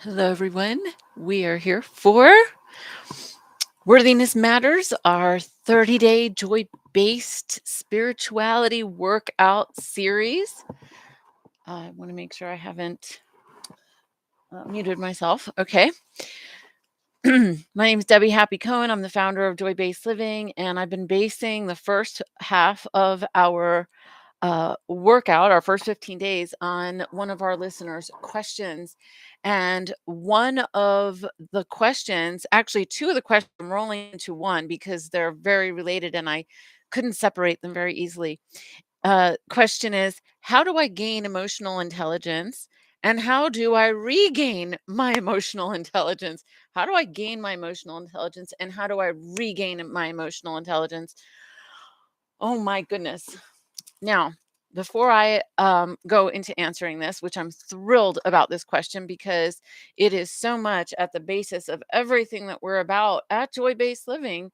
Hello, everyone. We are here for Worthiness Matters, our 30-day joy-based spirituality workout series. I want to make sure I haven't muted myself. Okay. My name is Debbie Happy Cohen. I'm the founder of Joy-Based Living, and I've been basing the first half of our workout, our first 15 days, on one of our listeners' questions. And one of the questions, actually, two of the questions, I'm rolling into one because they're very related and I couldn't separate them very easily. Question is, how do I gain emotional intelligence? And how do I regain my emotional intelligence? How do I gain my emotional intelligence? And how do I regain my emotional intelligence? Oh my goodness. Now, before I go into answering this, which I'm thrilled about this question because it is so much at the basis of everything that we're about at Joy Based Living,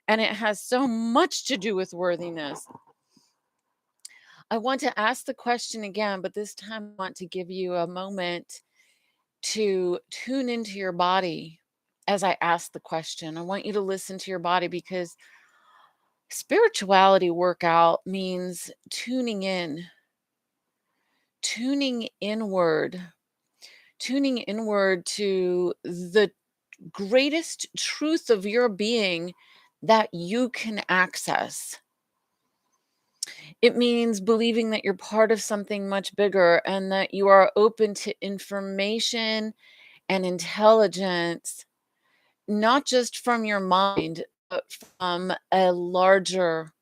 and it has so much to do with worthiness. I want to ask the question again, but this time I want to give you a moment to tune into your body as I ask the question. I want you to listen to your body because spirituality workout means tuning inward, tuning inward to the greatest truth of your being that you can access. It means believing that you're part of something much bigger and that you are open to information and intelligence, not just from your mind, but from a larger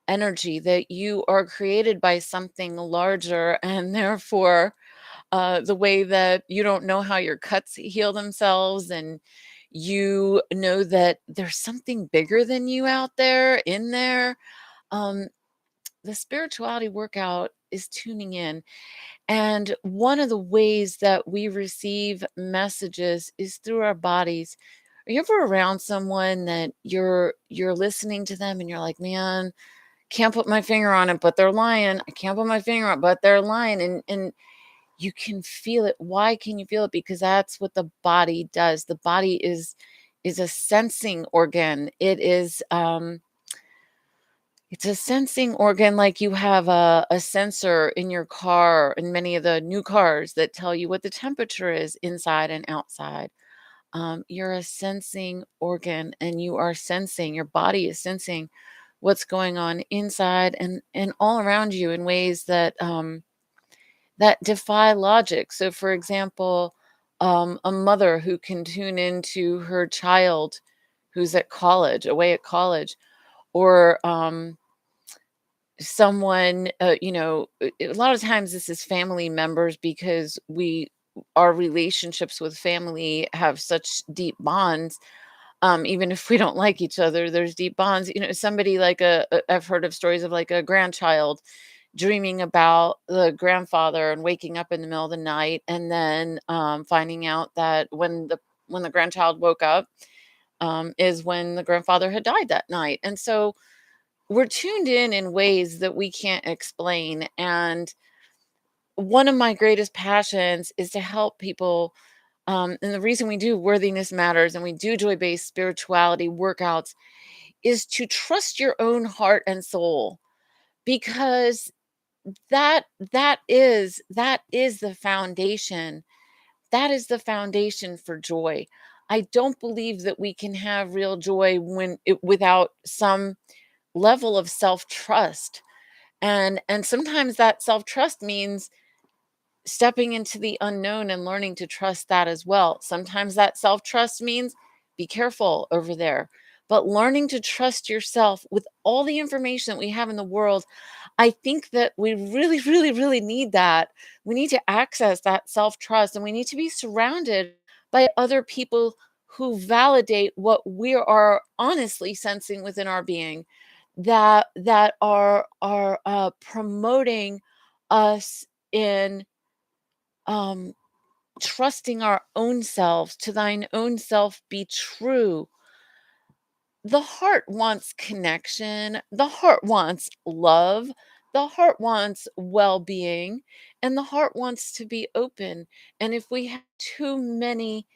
energy, that you are created by something larger, and therefore the way that you don't know how your cuts heal themselves, and you know that there's something bigger than you out there in there. um, the spirituality workout is tuning in, and one of the ways that we receive messages is through our bodies. Are you ever around someone that you're listening to them and you're like, man, can't put my finger on it, but they're lying. I can't put my finger on it, but they're lying. And you can feel it. Why can you feel it? Because that's what the body does. The body is a sensing organ. It's a sensing organ, like you have a sensor in your car, in many of the new cars that tell you what the temperature is inside and outside. You're a sensing organ, and you are sensing, your body is sensing what's going on inside and all around you in ways that defy logic. So, for example, a mother who can tune into her child who's at college, away at college, or someone, a lot of times this is family members because our relationships with family have such deep bonds. Even if we don't like each other, there's deep bonds. Somebody like I've heard of stories of like a grandchild dreaming about the grandfather and waking up in the middle of the night, and then finding out that when the grandchild woke up, is when the grandfather had died that night. And so we're tuned in ways that we can't explain. And one of my greatest passions is to help people. And the reason we do Worthiness Matters and we do joy based spirituality workouts is to trust your own heart and soul, because that that is the foundation. That is the foundation for joy. I don't believe that we can have real joy without some level of self-trust. And sometimes that self-trust means stepping into the unknown and learning to trust that as well. Sometimes that self-trust means be careful over there. But learning to trust yourself with all the information that we have in the world, I think that we really, really, really need that. We need to access that self trust, and we need to be surrounded by other people who validate what we are honestly sensing within our being, that are promoting us in um, trusting our own selves. To thine own self be true. The heart wants connection. The heart wants love. the heart wants well-being, and the heart wants to be open. And if we have too many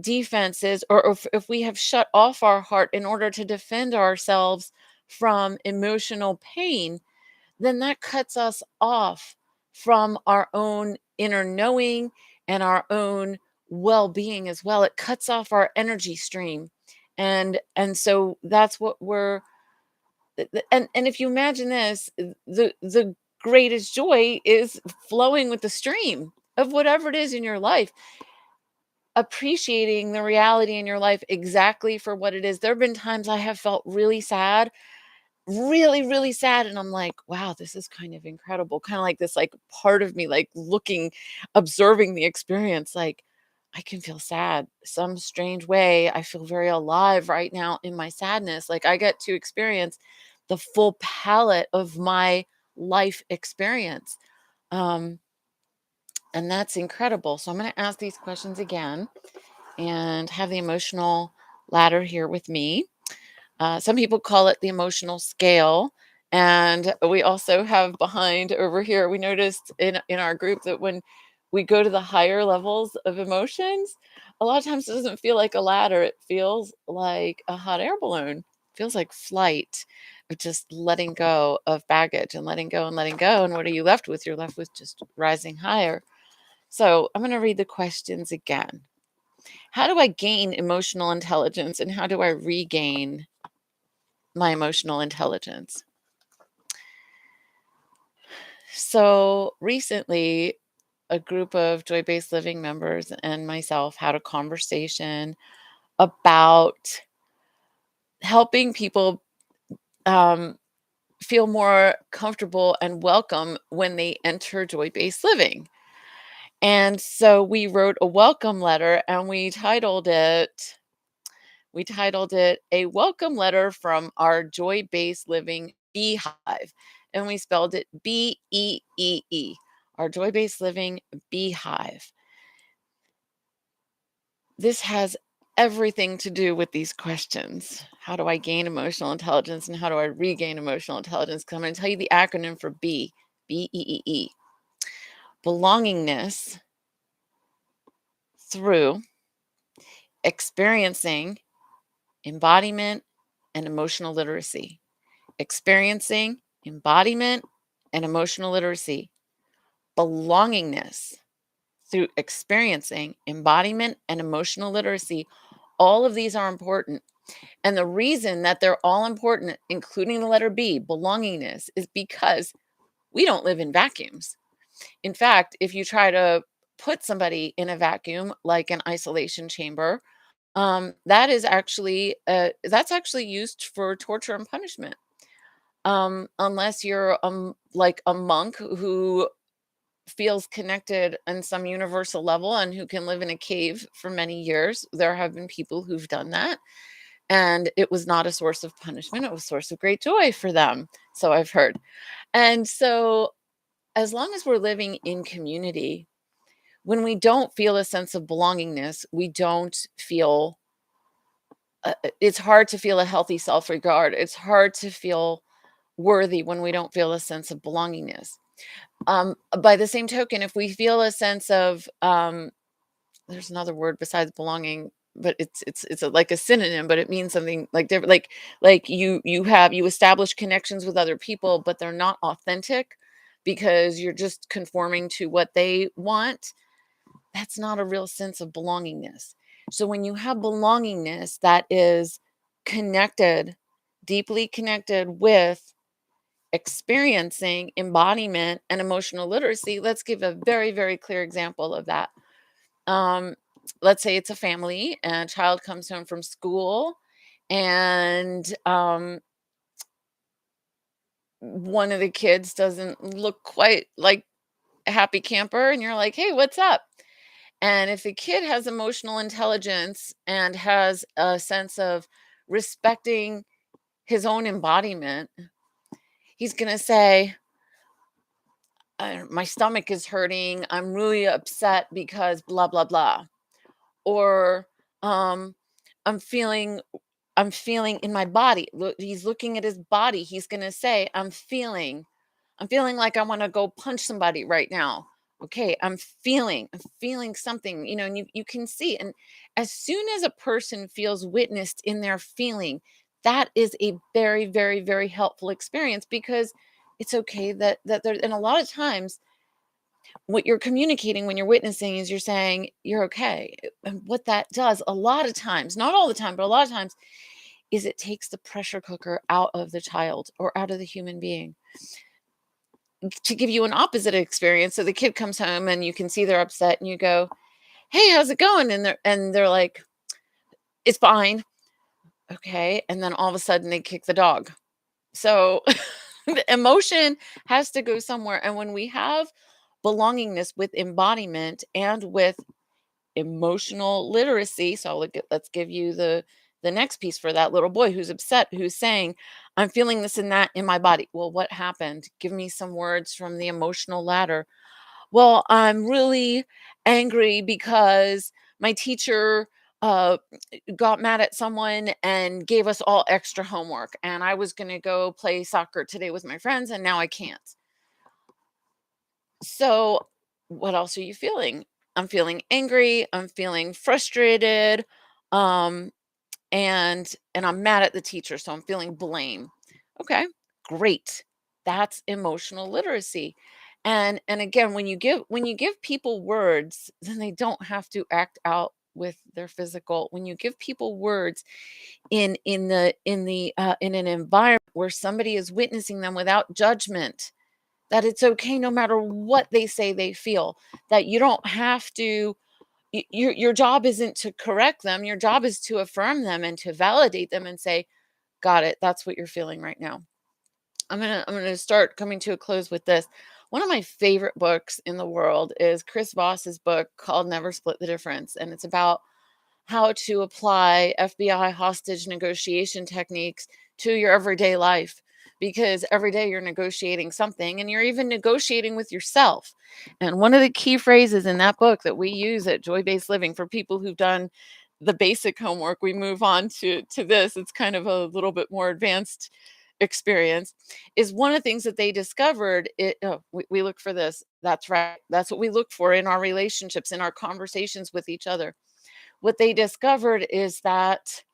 defenses, or if we have shut off our heart in order to defend ourselves from emotional pain, then that cuts us off from our own inner knowing and our own well-being as well. It cuts off our energy stream. And so that's what we're and if you imagine this, the greatest joy is flowing with the stream of whatever it is in your life, appreciating the reality in your life exactly for what it is. There have been times I have felt really sad, really, really sad, and I'm like, "Wow, this is kind of incredible." Kinda like this, like, part of me, like, looking, observing the experience, like, I can feel sad some strange way. I feel very alive right now in my sadness. Like, I get to experience the full palette of my life experience, um, and that's incredible. So I'm gonna ask these questions again and have the emotional ladder here with me. Some people call it the emotional scale. And we also have behind over here, we noticed in our group that when we go to the higher levels of emotions, a lot of times it doesn't feel like a ladder. It feels like a hot air balloon. It feels like flight of just letting go of baggage and letting go and letting go. And what are you left with? You're left with just rising higher. So I'm going to read the questions again. How do I gain emotional intelligence, and how do I regain my emotional intelligence? So recently, a group of Joy Based Living members and myself had a conversation about helping people um, feel more comfortable and welcome when they enter Joy Based Living. And so we wrote a welcome letter, and we titled it A Welcome Letter from Our Joy Based Living Beehive. And we spelled it Beee, our Joy Based Living Beehive. This has everything to do with these questions. How do I gain emotional intelligence, and how do I regain emotional intelligence? Because I'm going to tell you the acronym for BEE. Belongingness through experiencing embodiment and emotional literacy. Experiencing embodiment and emotional literacy. Belongingness through experiencing embodiment and emotional literacy. All of these are important. And the reason that they're all important, including the letter B, belongingness, is because we don't live in vacuums. In fact, if you try to put somebody in a vacuum, like an isolation chamber, that's actually used for torture and punishment. Unless you're like a monk who feels connected on some universal level and who can live in a cave for many years. There have been people who've done that, and it was not a source of punishment. It was a source of great joy for them. So I've heard. And so, as long as we're living in community, when we don't feel a sense of belongingness, we don't feel, it's hard to feel a healthy self regard. It's hard to feel worthy when we don't feel a sense of belongingness. By the same token, if we feel a sense of, there's another word besides belonging, but like a synonym, but it means something like different. Like you establish connections with other people, but they're not authentic because you're just conforming to what they want. That's not a real sense of belongingness. So when you have belongingness that is connected, deeply connected with experiencing embodiment and emotional literacy, let's give a very, very clear example of that. Um, let's say it's a family and a child comes home from school, and one of the kids doesn't look quite like a happy camper, and you're like, "Hey, what's up?" And if the kid has emotional intelligence and has a sense of respecting his own embodiment, he's going to say, my stomach is hurting. I'm really upset because blah, blah, blah. Or um, I'm feeling I'm feeling in my body. Look, he's looking at his body. He's going to say, I'm feeling I'm feeling like I want to go punch somebody right now. Okay, I'm feeling something, and you can see. And as soon as a person feels witnessed in their feeling, that is a very, very, very helpful experience, because it's okay that there, and a lot of times what you're communicating when you're witnessing is you're saying you're okay. And what that does a lot of times, not all the time, but a lot of times, is it takes the pressure cooker out of the child or out of the human being. To give you an opposite experience, so the kid comes home and you can see they're upset, and you go, "Hey, how's it going?" And they're like, "It's fine." Okay, and then all of a sudden they kick the dog. So the emotion has to go somewhere, and when we have belongingness with embodiment and with emotional literacy. So let's give you the next piece for that little boy who's upset, who's saying, "I'm feeling this and that in my body." Well, what happened? Give me some words from the emotional ladder. Well, I'm really angry because my teacher uh, got mad at someone and gave us all extra homework, and I was going to go play soccer today with my friends, and now I can't. So, what else are you feeling? I'm feeling angry, I'm feeling frustrated, um, and I'm mad at the teacher, so I'm feeling blame. Okay, great. That's emotional literacy. And again, when you give people words, then they don't have to act out with their physical. When you give people words in an environment where somebody is witnessing them without judgment, that it's okay no matter what they say they feel, that you don't have to your job isn't to correct them, your job is to affirm them and to validate them and say, "Got it, that's what you're feeling right now." I'm gonna start coming to a close with this. One of my favorite books in the world is Chris Voss's book called Never Split the Difference, and it's about how to apply FBI hostage negotiation techniques to your everyday life, because every day you're negotiating something, and you're even negotiating with yourself. And one of the key phrases in that book that we use at Joy Based Living, for people who've done the basic homework, we move on to this. It's kind of a little bit more advanced experience. Is one of the things that they discovered. We look for this. That's right. That's what we look for in our relationships, in our conversations with each other. What they discovered is that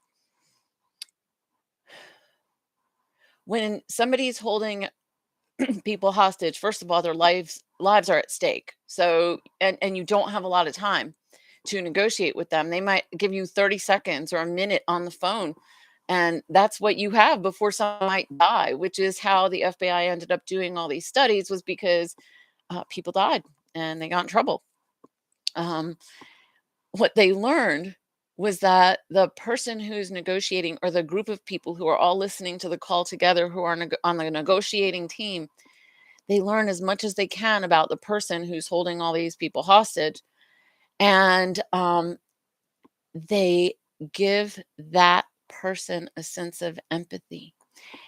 when somebody's holding people hostage, first of all, their lives are at stake. So, and you don't have a lot of time to negotiate with them. They might give you 30 seconds or a minute on the phone, and that's what you have before someone might die, which is how the FBI ended up doing all these studies, was because people died and they got in trouble. Um, what they learned was that the person who's negotiating, or the group of people who are all listening to the call together, who are on the negotiating team, they learn as much as they can about the person who's holding all these people hostage. And they give that person a sense of empathy.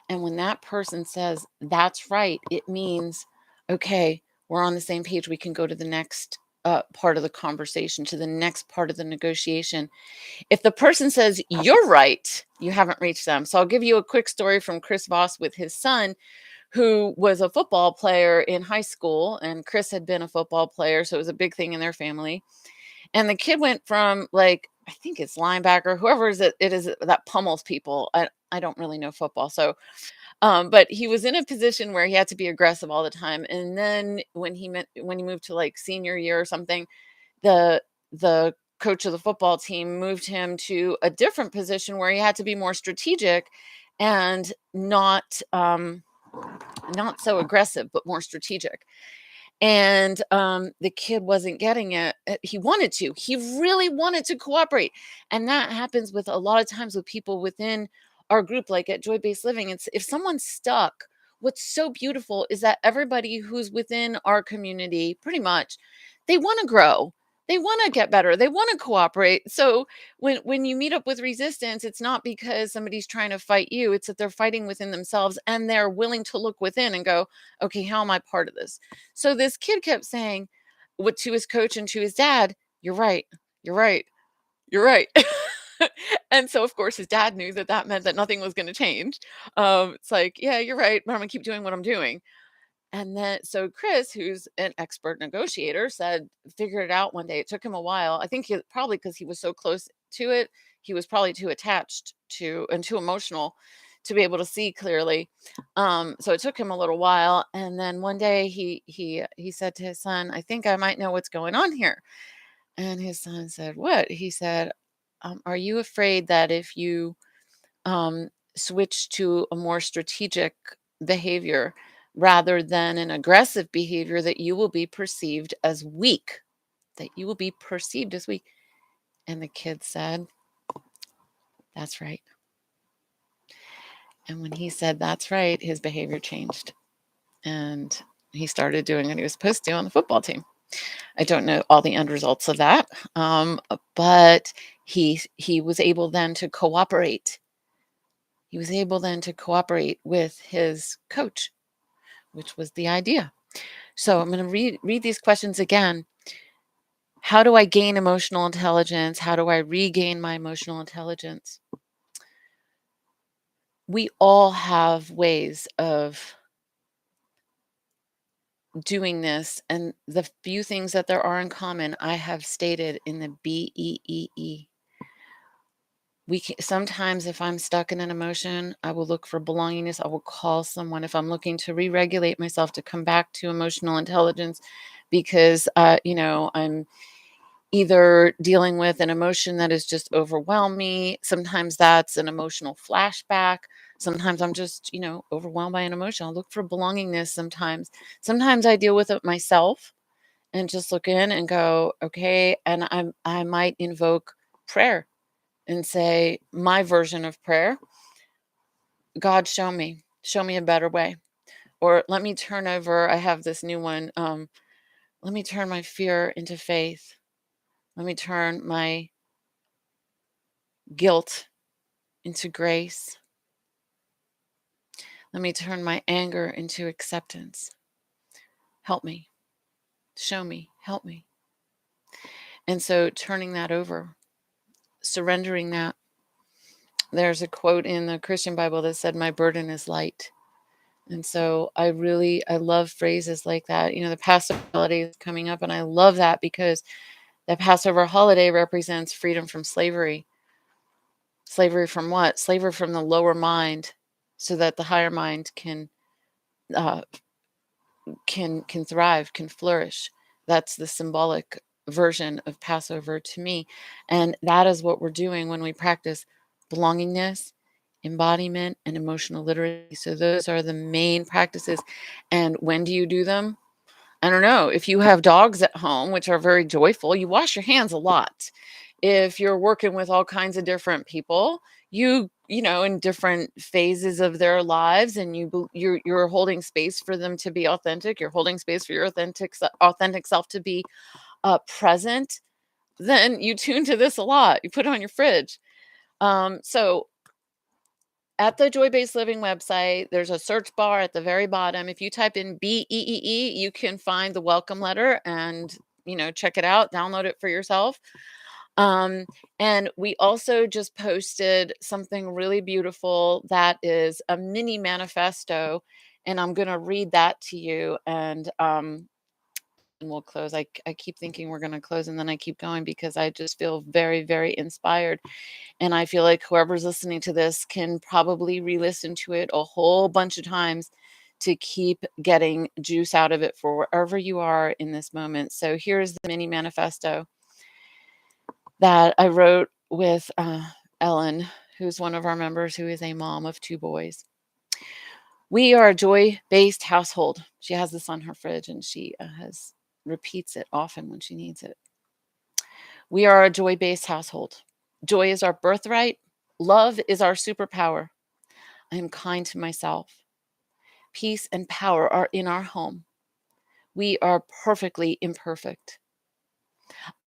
And when that person says, "That's right," it means, okay, we're on the same page. We can go to the next part of the conversation, to the next part of the negotiation. If the person says, "You're right," you haven't reached them. So I'll give you a quick story from Chris Voss with his son, who was a football player in high school. And Chris had been a football player, so it was a big thing in their family. And the kid went from, like, I think it's linebacker, whoever it is that pummels people. I don't really know football. So but he was in a position where he had to be aggressive all the time. And then when he moved to like senior year or something, the coach of the football team moved him to a different position where he had to be more strategic and not so aggressive, but more strategic. And the kid wasn't getting it. He wanted to. He really wanted to cooperate, and that happens with a lot of times with people within our group, like at Joy Based Living. It's if someone's stuck. What's so beautiful is that everybody who's within our community, pretty much, they want to grow. They want to get better. They want to cooperate. So when you meet up with resistance, it's not because somebody's trying to fight you. It's that they're fighting within themselves, and they're willing to look within and go, okay, how am I part of this? So this kid kept saying, what, to his coach and to his dad, "You're right. You're right. You're right." And so, of course, his dad knew that that meant that nothing was going to change. It's like, "Yeah, you're right, but I'm going to keep doing what I'm doing." And then, so Chris, who's an expert negotiator, said, figured it out one day. It took him a while. I think probably because he was so close to it, he was probably too attached to and too emotional to be able to see clearly. So it took him a little while. And then one day he said to his son, "I think I might know what's going on here." And his son said, "What?" He said, "Are you afraid that if you switch to a more strategic behavior rather than an aggressive behavior, that you will be perceived as weak, that you will be perceived as weak?" And the kid said, "That's right." And when he said, "That's right," his behavior changed. And he started doing what he was supposed to on the football team. I don't know all the end results of that, but he was able then to cooperate. He was able then to cooperate with his coach, which was the idea. So I'm going to read these questions again. How do I gain emotional intelligence? How do I regain my emotional intelligence? We all have ways of doing this, and the few things that there are in common, I have stated in the BEEE. Sometimes, if I'm stuck in an emotion, I will look for belongingness. I will call someone if I'm looking to re-regulate myself, to come back to emotional intelligence, because I'm either dealing with an emotion that has just overwhelmed me. Sometimes that's an emotional flashback. Sometimes I'm just, overwhelmed by an emotion. I'll look for belongingness sometimes. Sometimes I deal with it myself and just look in and go, okay, and I might invoke prayer and say my version of prayer: "God, show me a better way." Or let me turn over, I have this new one, let me turn my fear into faith. Let me turn my guilt into grace. Let me turn my anger into acceptance. Help me, show me, help me. And so turning that over, surrendering that. There's a quote in the Christian Bible that said, "My burden is light." And so I love phrases like that. The Passover holiday is coming up, and I love that because the Passover holiday represents freedom from slavery. Slavery from what? Slavery from the lower mind, so that the higher mind uh, can thrive, can flourish. That's the symbolic version of Passover to me. And that is what we're doing when we practice belongingness, embodiment, and emotional literacy. So those are the main practices. And when do you do them? I don't know. If you have dogs at home, which are very joyful, you wash your hands a lot. If you're working with all kinds of different people, in different phases of their lives, and you're holding space for them to be authentic. You're holding space for your authentic self to be present. Then you tune to this a lot. You put it on your fridge. So at the Joy Based Living website, there's a search bar at the very bottom. If you type in BEEE, you can find the welcome letter and, check it out, download it for yourself. Um, and we also just posted something really beautiful that is a mini manifesto. And I'm going to read that to you. And we'll close. I keep thinking we're going to close, and then I keep going because I just feel very, very inspired. And I feel like whoever's listening to this can probably re-listen to it a whole bunch of times to keep getting juice out of it for wherever you are in this moment. So here's the mini manifesto that I wrote with Ellen, who's one of our members, who is a mom of 2 boys. We are a joy-based household. She has this on her fridge, and she repeats it often when she needs it. We are a joy-based household. Joy is our birthright. Love is our superpower. I am kind to myself. Peace and power are in our home. We are perfectly imperfect.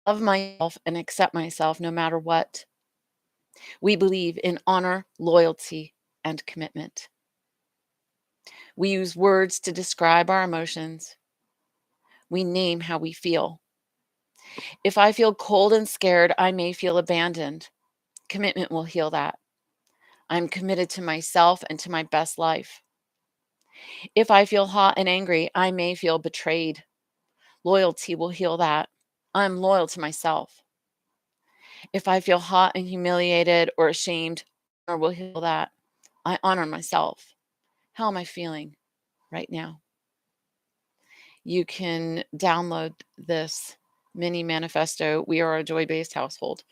Love myself and accept myself no matter what. We believe in honor, loyalty, and commitment. We use words to describe our emotions. We name how we feel. If I feel cold and scared, I may feel abandoned. Commitment will heal that. I'm committed to myself and to my best life. If I feel hot and angry, I may feel betrayed. Loyalty will heal that. I'm loyal to myself. If I feel hot and humiliated or ashamed, or will heal that. I honor myself. How am I feeling right now? You can download this mini manifesto. We are a joy based household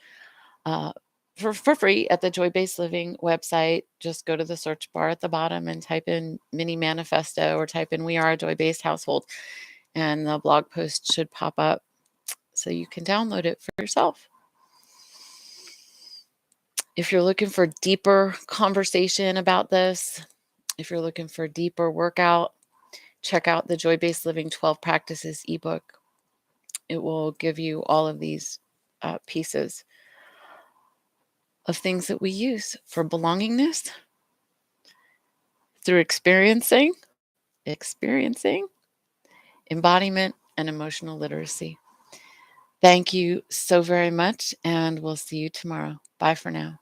uh, for free at the Joy Based Living website. Just go to the search bar at the bottom and type in mini manifesto or type in We Are a Joy Based Household, and the blog post should pop up so you can download it for yourself. If you're looking for deeper conversation about this, if you're looking for deeper workout, check out the Joy Based Living 12 Practices ebook. It will give you all of these pieces of things that we use for belongingness through experiencing, embodiment, and emotional literacy. Thank you so very much, and we'll see you tomorrow. Bye for now.